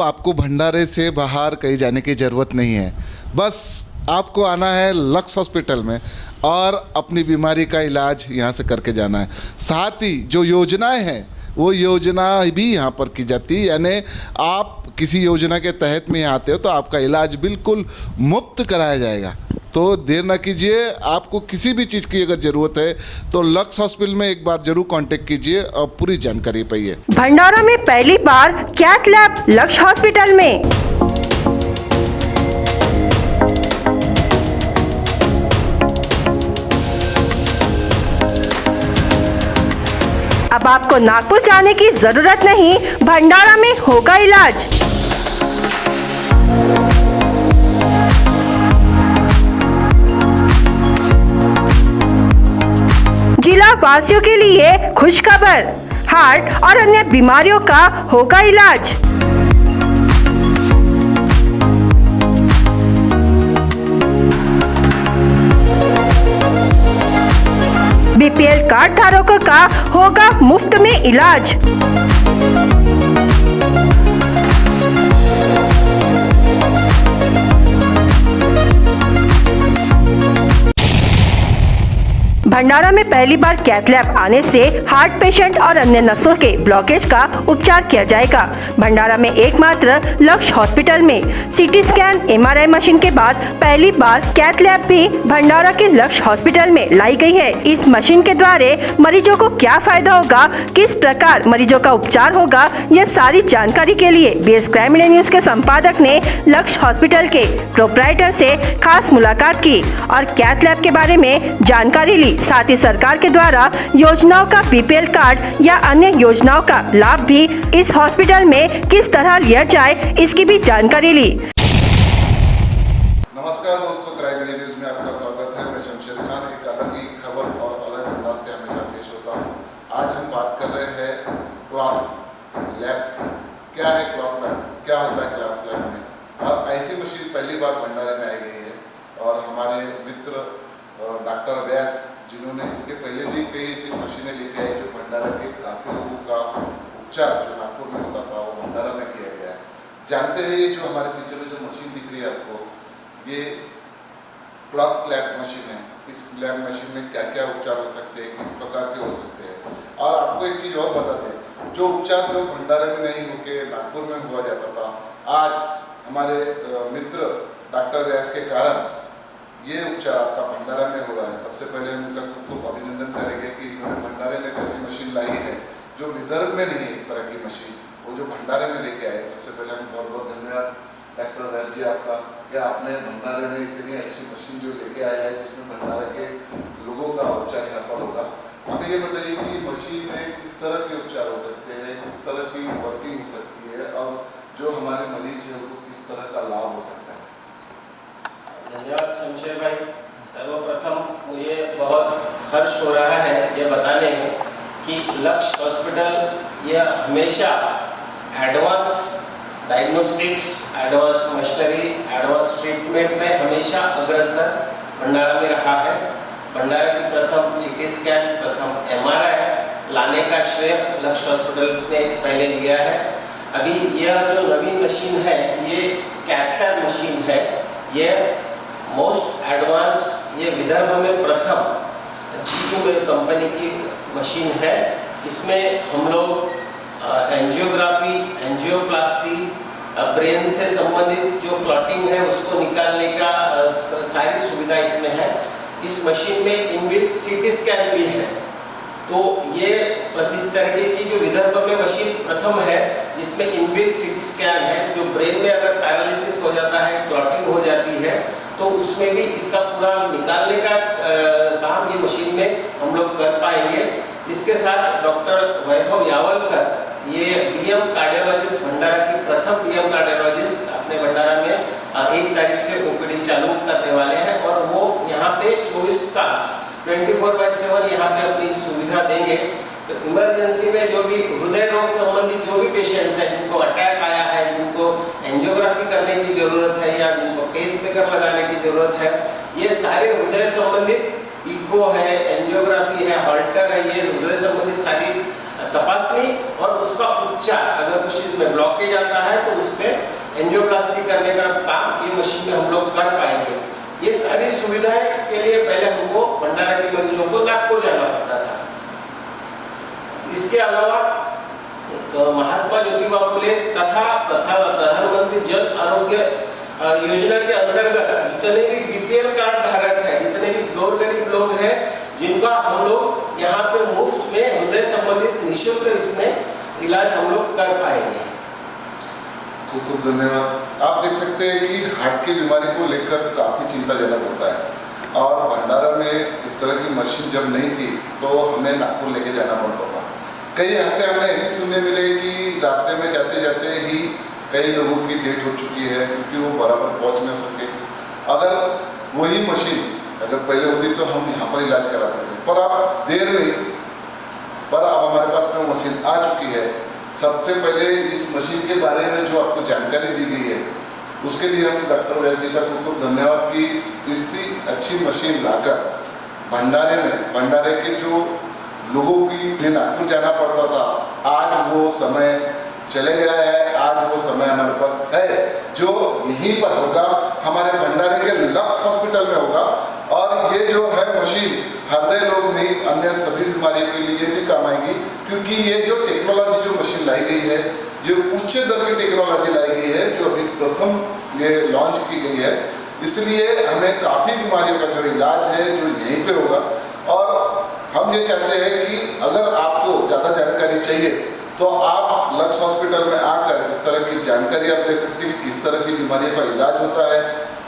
आपको भंडारे से बाहर कहीं जाने की ज़रूरत नहीं है। बस आपको आना है लक्स हॉस्पिटल में और अपनी बीमारी का इलाज यहाँ से करके जाना है। साथ ही जो योजनाएं हैं वो योजना भी यहाँ पर की जाती है, यानी आप किसी योजना के तहत में यहाँ आते हो तो आपका इलाज बिल्कुल मुफ्त कराया जाएगा। तो देर ना कीजिए, आपको किसी भी चीज़ की अगर ज़रूरत है तो लक्स हॉस्पिटल में एक बार जरूर कांटेक्ट कीजिए और पूरी जानकारी पाइए। भंडारा में पहली बार कैथ लैब लक्स हॉस्पिटल में। अब आपको नागपुर जाने की जरूरत नहीं, भंडारा में होगा इलाज। जिला वासियों के लिए खुशखबर, हार्ट और अन्य बीमारियों का होगा इलाज। बीपीएल कार्ड धारकों का होगा मुफ्त में इलाज। भंडारा में पहली बार कैथ लैब आने से हार्ट पेशेंट और अन्य नसों के ब्लॉकेज का उपचार किया जाएगा। भंडारा में एकमात्र लक्ष्य हॉस्पिटल में सीटी स्कैन एमआरआई मशीन के बाद पहली बार कैथ लैब भी भंडारा के लक्ष्य हॉस्पिटल में लाई गई है। इस मशीन के द्वारा मरीजों को क्या फायदा होगा, किस प्रकार मरीजों का उपचार होगा, यह सारी जानकारी के लिए बीएस क्राइम इंडिया न्यूज के संपादक ने लक्ष्य हॉस्पिटल के प्रोप्राइटर से खास मुलाकात की और कैथ लैब के बारे में जानकारी ली। साथ ही सरकार के द्वारा योजनाओं का बीपीएल कार्ड या अन्य योजनाओं का लाभ भी इस हॉस्पिटल में किस तरह लिया जाए, इसकी भी जानकारी ली। नमस्कार दोस्तों, क्राइम इंडिया न्यूज में आपका स्वागत है। मैं शमशेर खान, एक अलग ही खबर और अलग अंदाज से हमेशा पेश होता हूँ। आज हम बात कर रहे हैं क्लॉथ लैब। क्या है क्लॉथ लैब, क्या होता है क्लॉथ लैब में, और ऐसी मशीन पहली बार भंडारे में आई गई है। और हमारे मित्र डॉक्टर व्यास, जिन्होंने इसके पहले भी कई ऐसी मशीनें लेके आई जो भंडारा के काफ़ी लोगों का उपचार जो नागपुर में होता था वो भंडारा में किया गया है। जानते हैं, ये जो हमारे पीछे में जो मशीन दिख रही है आपको, ये क्लॉथ लैब मशीन है। इस लैब मशीन में क्या क्या उपचार हो सकते हैं, किस प्रकार के हो सकते हैं। और आपको एक चीज़ और बता दें, जो उपचार जो भंडारा में नहीं होके नागपुर में हुआ जाता था, आज हमारे मित्र डॉक्टर व्यास के कारण ये उपचार आपका भंडारा में हो रहा है। सबसे पहले हम उनका खूब अभिनंदन करेंगे कि इन्होंने भंडारे में ऐसी मशीन लाई है जो विदर्भ में नहीं है। इस तरह की मशीन वो जो भंडारे में लेके आए, सबसे पहले हम बहुत बहुत धन्यवाद डॉक्टर व्यास जी आपका, कि आपने भंडारे में इतनी अच्छी मशीन जो लेके आए हैं जिसमें भंडारा के लोगों का उपचार यहाँ पर होगा। हमें ये बताइए कि मशीन में किस तरह के उपचार हो सकते हैं, किस तरह की वर्किंग हो सकती है, और जो हमारे मरीज है उनको किस तरह का लाभ हो सकता है। धन्यवाद शमशेर भाई। सर्वप्रथम मुझे बहुत हर्ष हो रहा है ये बताने में कि लक्ष्य हॉस्पिटल यह हमेशा advance diagnostics, advance machinery, advance treatment में हमेशा अग्रसर भंडारा में रहा है। भंडारा की प्रथम सीटी स्कैन, प्रथम एमआरआई लाने का श्रेय लक्ष्य हॉस्पिटल ने पहले लिया है। अभी यह जो नवीन मशीन है ये कैथ लैब मशीन है। ये मोस्ट एडवांस्ड, ये विदर्भ में प्रथम GE कंपनी की मशीन है। इसमें हम लोग एंजियोग्राफी, एंजियोप्लास्टी, ब्रेन से संबंधित जो क्लॉटिंग है उसको निकालने का सारी सुविधा इसमें है। इस मशीन में इनबिल्ट सीटी स्कैन भी है। तो ये इस तरीके की जो विदर्भ में मशीन प्रथम है जिसमें इनबिल्ट सीटी स्कैन है। जो ब्रेन में अगर पैरालिसिस हो जाता है, क्लॉटिंग हो जाती है, तो उसमें भी इसका पूरा निकालने का काम ये मशीन में हम लोग कर पाएंगे। इसके साथ डॉक्टर वैभव यावलकर, ये डीएम कार्डियोलॉजिस्ट, भंडारा की प्रथम डीएम कार्डियोलॉजिस्ट अपने भंडारा में 1 तारीख से ओपीडी चालू करने वाले हैं। और वो यहाँ पे 24 तास 24/7 यहाँ पे अपनी सुविधा देंगे। तो इमरजेंसी में जो भी हृदय रोग संबंधित जो भी पेशेंट्स हैं, जिनको अटैक आया है, जिनको एंजियोग्राफी करने की ज़रूरत है या जिनको पेसमेकर लगाने की ज़रूरत है, ये सारे हृदय संबंधित इको है, एंजियोग्राफी है, हार्ट हॉल्टर है, ये हृदय संबंधित सारी तपासनी और उसका उपचार। अगर उस चीज़ में ब्लॉकेज आता है तो उसमें एंजियोप्लास्टी करने का काम ये मशीन में हम लोग कर पाएंगे। ये सारी सुविधाएं के लिए पहले हमको भंडारा के मरीजों को नागपुर जाना पड़ता था। इसके अलावा महात्मा ज्योतिबा फुले तथा प्रधानमंत्री जन आरोग्य योजना के अंतर्गत जितने भी बीपीएल कार्ड धारक है, जितने भी गौर गरीब लोग हैं, जिनका हम लोग यहाँ पे मुफ्त में हृदय संबंधित निःशुल्क इसमें इलाज हम लोग कर पाएंगे। खूब खूब धन्यवाद। आप देख सकते हैं कि हार्ट की बीमारी को लेकर काफ़ी चिंताजनक होता है और भंडारा में इस तरह की मशीन जब नहीं थी तो हमें नागपुर लेके जाना पड़ता था। कई हादसे हमें ऐसे सुनने मिले कि रास्ते में जाते जाते ही कई लोगों की डेथ हो चुकी है क्योंकि वो बराबर पहुंच नहीं सके। अगर वही मशीन अगर पहले होती तो हम यहाँ पर इलाज कराते थे, पर अब देर नहीं, पर अब हमारे पास में मशीन आ चुकी है। सबसे पहले इस मशीन के बारे में जो आपको जानकारी दी गई है उसके लिए हम डॉक्टर व्यास जी का खूब खूब धन्यवाद कि इतनी अच्छी मशीन लाकर भंडारे के जो लोगों की लिए नागपुर जाना पड़ता था, आज वो समय चले गया है। आज वो समय हमारे पास है जो यहीं पर होगा, हमारे भंडारे के लक्ष्य हॉस्पिटल में होगा। और ये जो है मशीन हृदय रोग नहीं, अन्य सभी बीमारियों के लिए भी काम आएगी क्योंकि ये जो टेक्नोलॉजी जो मशीन लाई गई है, जो उच्च दर की टेक्नोलॉजी लाई गई है, जो अभी प्रथम ये लॉन्च की गई है, इसलिए हमें काफ़ी बीमारियों का जो इलाज है जो यहीं पे होगा। और हम ये चाहते हैं कि अगर आपको ज़्यादा जानकारी चाहिए तो आप लक्ष्य हॉस्पिटल में आकर इस तरह की जानकारी आप ले सकते हैं कि किस तरह की बीमारियों का इलाज होता है,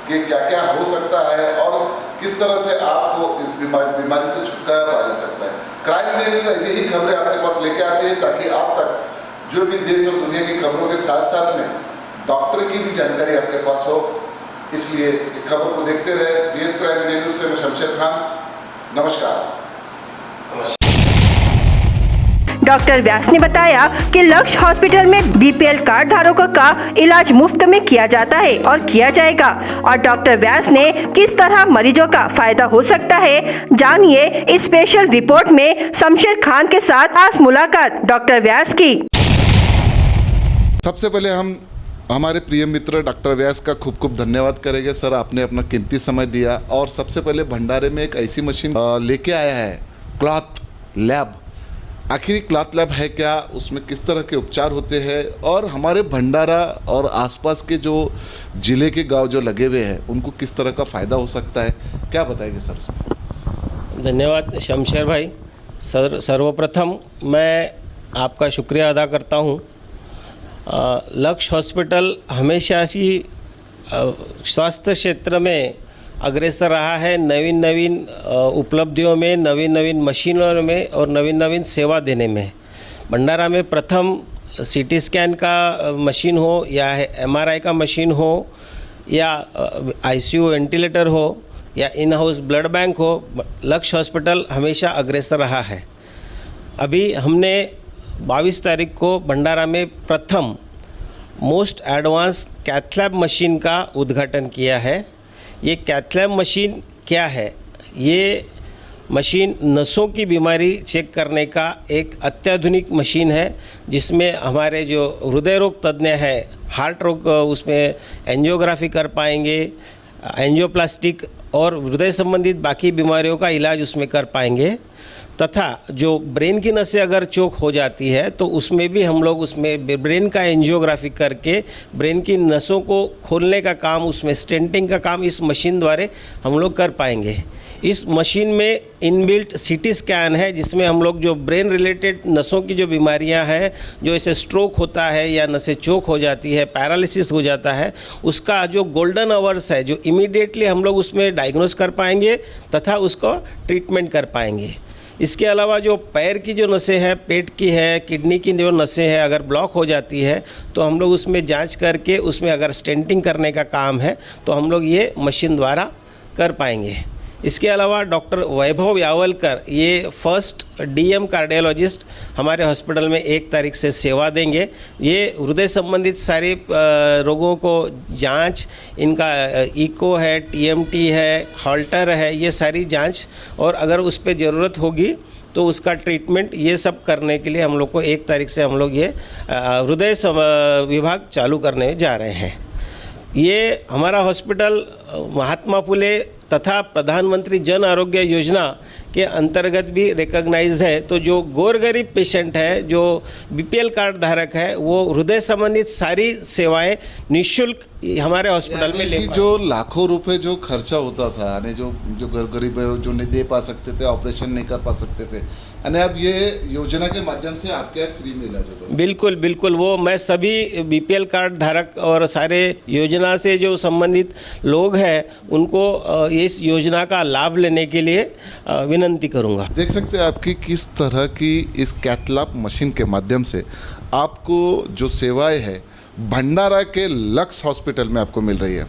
कि क्या क्या हो सकता है और किस तरह से आपको इस बीमारी से छुटकारा पाया जा सकता है। क्राइम न्यूज़ ऐसी ही खबरें आपके पास लेके आती है ताकि आप तक जो भी देश और दुनिया की खबरों के साथ साथ में डॉक्टर की भी जानकारी आपके पास हो। इसलिए खबर को देखते रहे। BS क्राइम न्यूज़ से मैं शमशेर खान, नमस्कार। डॉक्टर व्यास ने बताया कि लक्ष्य हॉस्पिटल में बीपीएल कार्ड धारकों का इलाज मुफ्त में किया जाता है और किया जाएगा। और डॉक्टर व्यास ने किस तरह मरीजों का फायदा हो सकता है, जानिए इस स्पेशल रिपोर्ट में शमशेर खान के साथ खास मुलाकात डॉक्टर व्यास की। सबसे पहले हम हमारे प्रिय मित्र डॉक्टर व्यास का खूब खूब धन्यवाद करेंगे। सर, आपने अपना कीमती समय दिया और सबसे पहले भंडारे में एक ऐसी मशीन लेके आया है, क्लॉथ लैब। आखिर क्लॉथ लैब है क्या, उसमें किस तरह के उपचार होते हैं और हमारे भंडारा और आसपास के जो ज़िले के गांव जो लगे हुए हैं उनको किस तरह का फ़ायदा हो सकता है, क्या बताएंगे सर उसमें? धन्यवाद शमशेर भाई। सर्वप्रथम मैं आपका शुक्रिया अदा करता हूँ। लक्ष्य हॉस्पिटल हमेशा ही स्वास्थ्य क्षेत्र में अग्रसर रहा है, नवीन नवीन उपलब्धियों में, नवीन नवीन मशीनों में और नवीन नवीन सेवा देने में। भंडारा में प्रथम CT स्कैन का मशीन हो या MRI का मशीन हो या ICU वेंटिलेटर हो या इन हाउस ब्लड बैंक हो, लक्ष्य हॉस्पिटल हमेशा अग्रसर रहा है। अभी हमने 22 तारीख को भंडारा में प्रथम most advance cath lab machine का उद्घाटन किया है। ये कैथ लैब मशीन क्या है? ये मशीन नसों की बीमारी चेक करने का एक अत्याधुनिक मशीन है, जिसमें हमारे जो हृदय रोग तज्ञ है, हार्ट रोग, उसमें एंजियोग्राफी कर पाएंगे, एंजियोप्लास्टिक और हृदय संबंधित बाकी बीमारियों का इलाज उसमें कर पाएंगे। तथा जो ब्रेन की नसें अगर चोक हो जाती है तो उसमें भी हम लोग उसमें ब्रेन का एंजियोग्राफी करके ब्रेन की नसों को खोलने का काम, उसमें स्टेंटिंग का काम इस मशीन द्वारा हम लोग कर पाएंगे। इस मशीन में इनबिल्ट CT स्कैन है, जिसमें हम लोग जो ब्रेन रिलेटेड नसों की जो बीमारियां हैं, जो ऐसे स्ट्रोक होता है या नसें चोक हो जाती है, पैरालिसिस हो जाता है, उसका जो गोल्डन आवर्स है, जो इमीडिएटली हम लोग उसमें डायग्नोस कर पाएंगे तथा उसको ट्रीटमेंट कर पाएंगे। इसके अलावा जो पैर की जो नसें हैं, पेट की है, किडनी की जो नसें हैं, अगर ब्लॉक हो जाती है तो हम लोग उसमें जांच करके उसमें अगर स्टेंटिंग करने का काम है तो हम लोग ये मशीन द्वारा कर पाएंगे। इसके अलावा डॉक्टर वैभव यावलकर, ये फर्स्ट DM कार्डियोलॉजिस्ट हमारे हॉस्पिटल में 1 तारीख से सेवा देंगे। ये हृदय संबंधित सारे रोगों को जांच, इनका इको है, TMT है, हॉल्टर है, ये सारी जांच, और अगर उस पर ज़रूरत होगी तो उसका ट्रीटमेंट ये सब करने के लिए हम लोग को 1 तारीख से हम लोग ये विभाग चालू करने जा रहे हैं। ये हमारा हॉस्पिटल महात्मा फुले तथा प्रधानमंत्री जन आरोग्य योजना के अंतर्गत भी रिकॉग्नाइज है। तो जो गोरगरीब पेशेंट है, जो बीपीएल कार्ड धारक है, वो हृदय संबंधित सारी सेवाएं निःशुल्क हमारे हॉस्पिटल में ले जो लाखों रुपए जो खर्चा होता था, यानी जो गरीब है जो नहीं दे पा सकते थे, ऑपरेशन नहीं कर पा सकते थे, यानी अब ये योजना के माध्यम से आपके फ्री में इलाज होता है। बिल्कुल बिल्कुल, वो मैं सभी बीपीएल कार्ड धारक और सारे योजना से जो संबंधित लोग हैं उनको इस योजना का लाभ लेने के लिए विनंती करूंगा। देख सकते हैं आपकी किस तरह की इस कैथलैब मशीन के माध्यम से आपको जो सेवाएं है भंडारा के लक्स हॉस्पिटल में आपको मिल रही है।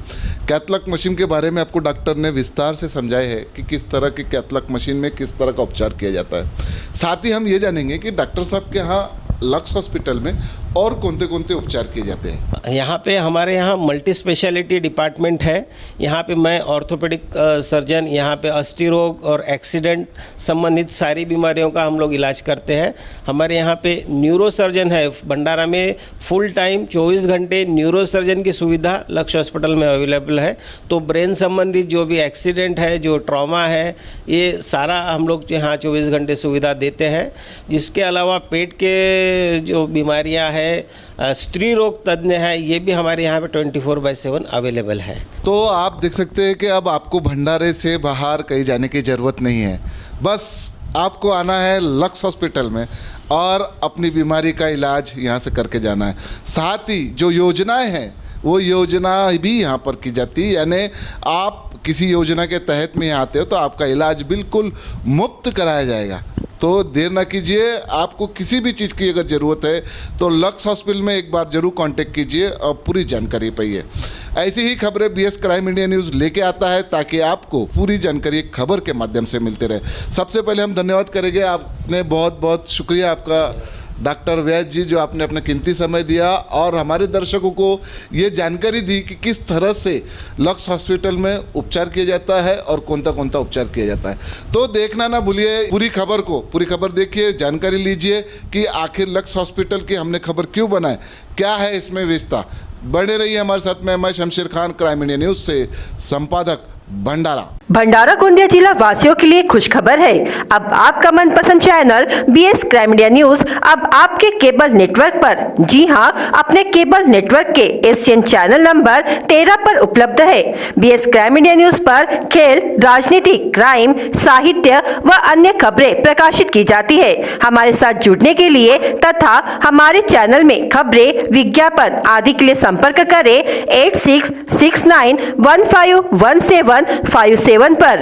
कैथलैब मशीन के बारे में आपको डॉक्टर ने विस्तार से समझाया है कि किस तरह की कैथलैब मशीन में किस तरह का उपचार किया जाता है। साथ ही हम ये जानेंगे कि डॉक्टर साहब के यहाँ लक्स हॉस्पिटल में और कौन-कौन उपचार किए जाते हैं। यहाँ पे हमारे यहाँ मल्टी स्पेशलिटी डिपार्टमेंट है। यहाँ पे मैं ऑर्थोपेडिक सर्जन, यहाँ पे अस्थि रोग और एक्सीडेंट संबंधित सारी बीमारियों का हम लोग इलाज करते हैं। हमारे यहाँ पे न्यूरो सर्जन है। भंडारा में फुल टाइम 24 घंटे न्यूरो सर्जन की सुविधा लक्ष्य हॉस्पिटल में अवेलेबल है। तो ब्रेन संबंधित जो भी एक्सीडेंट है, जो ट्रॉमा है, ये सारा हम लोग यहाँ 24 घंटे सुविधा देते हैं। जिसके अलावा पेट के जो बीमारियां हैं, स्त्री रोग तज्ञ है, ये भी हमारे यहाँ पे 24/7 अवेलेबल है। तो आप देख सकते हैं कि अब आपको भंडारे से बाहर कहीं जाने की ज़रूरत नहीं है, बस आपको आना है लक्स हॉस्पिटल में और अपनी बीमारी का इलाज यहाँ से करके जाना है। साथ ही जो योजनाएं हैं वो योजना भी यहाँ पर की जाती है, यानी आप किसी योजना के तहत में आते हो तो आपका इलाज बिल्कुल मुफ्त कराया जाएगा। तो देर ना कीजिए, आपको किसी भी चीज़ की अगर ज़रूरत है तो लक्स हॉस्पिटल में एक बार ज़रूर कांटेक्ट कीजिए और पूरी जानकारी पाइए। ऐसी ही खबरें BS क्राइम इंडिया न्यूज़ लेके आता है ताकि आपको पूरी जानकारी खबर के माध्यम से मिलते रहे। सबसे पहले हम धन्यवाद करेंगे, आपने बहुत बहुत शुक्रिया आपका डॉक्टर वैद्य जी, जो आपने अपना कीमती समय दिया और हमारे दर्शकों को ये जानकारी दी कि किस तरह से लक्स हॉस्पिटल में उपचार किया जाता है और कौन सा उपचार किया जाता है। तो देखना ना भूलिए, पूरी खबर देखिए, जानकारी लीजिए कि आखिर लक्स हॉस्पिटल की हमने खबर क्यों बनाए, क्या है इसमें विस्तार। बने रहिए हमारे साथ में। मैं Shamsher Khan, crime India news से संपादक, भंडारा गोंदिया जिला वासियों के लिए खुश खबर है। अब आपका मनपसंद channel BS crime India news अब आपके केबल नेटवर्क पर, जी हां, अपने केबल नेटवर्क के एशियन चैनल नंबर 13 पर उपलब्ध है। BS क्राइम इंडिया न्यूज पर खेल, राजनीति, क्राइम, साहित्य व अन्य खबरें प्रकाशित की जाती है। हमारे साथ जुड़ने के लिए तथा हमारे चैनल में खबरें, विज्ञापन आदि के लिए संपर्क करें 8669151757 पर।